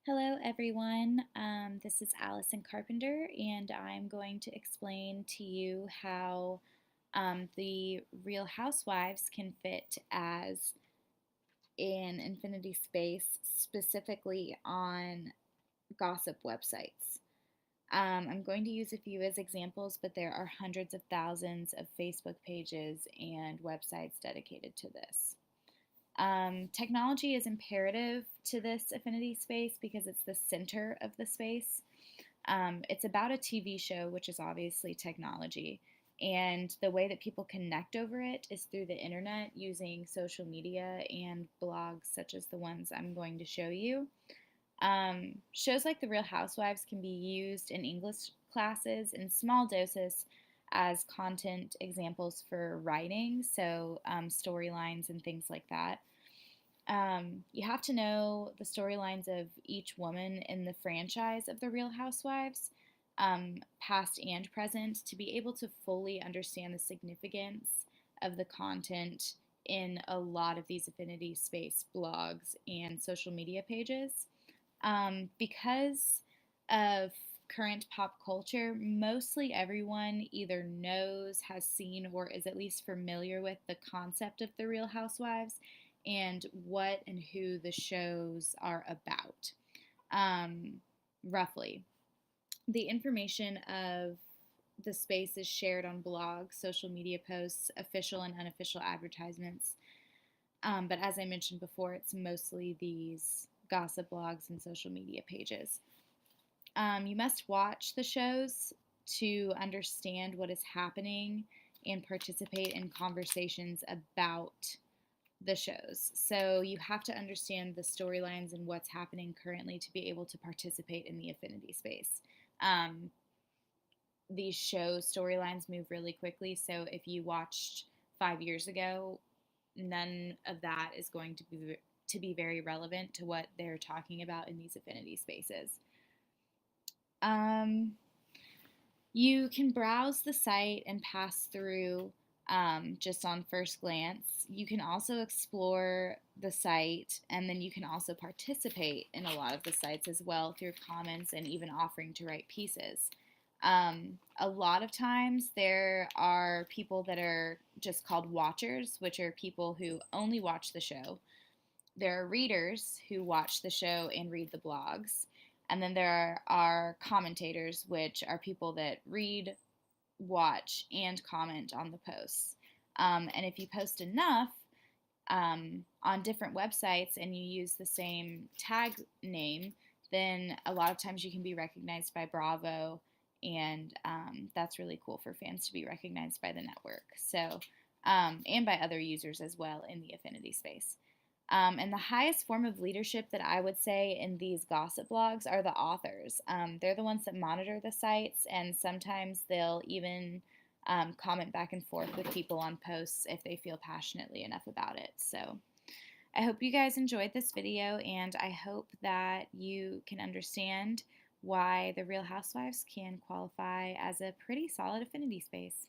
Hello everyone, this is Allison Carpenter and I'm going to explain to you how the Real Housewives can fit as an infinity space specifically on gossip websites. I'm going to use a few as examples, but there are hundreds of thousands of Facebook pages and websites dedicated to this. Technology is imperative to this affinity space because it's the center of the space. It's about a TV show, which is obviously technology. And the way that people connect over it is through the internet using social media and blogs such as the ones I'm going to show you. Shows like The Real Housewives can be used in English classes in small doses as content examples for writing, so storylines and things like that. You have to know the storylines of each woman in the franchise of The Real Housewives, past and present, to be able to fully understand the significance of the content in a lot of these affinity space blogs and social media pages. Because of current pop culture, mostly everyone either knows, has seen, or is at least familiar with the concept of The Real Housewives and what and who the shows are about, roughly. The information of the space is shared on blogs, social media posts, official and unofficial advertisements. But as I mentioned before, it's mostly these gossip blogs and social media pages. You must watch the shows to understand what is happening and participate in conversations about the shows. So you have to understand the storylines and what's happening currently to be able to participate in the affinity space. Um, these show storylines move really quickly, so if you watched 5 years ago, none of that is going to be very relevant to what they're talking about in these affinity spaces. Um, you can browse the site and pass through just on first glance. You can also explore the site, and then you can also participate in a lot of the sites as well through comments and even offering to write pieces. A lot of times there are people that are just called watchers, which are people who only watch the show. There are readers who watch the show and read the blogs. And then there are commentators, which are people that read, watch, and comment on the posts. And if you post enough on different websites and you use the same tag name, then a lot of times you can be recognized by Bravo, and that's really cool for fans to be recognized by the network. So, and by other users as well in the affinity space. And the highest form of leadership that I would say in these gossip blogs are the authors. They're the ones that monitor the sites, and sometimes they'll even comment back and forth with people on posts if they feel passionately enough about it. So I hope you guys enjoyed this video, and I hope that you can understand why the Real Housewives can qualify as a pretty solid affinity space.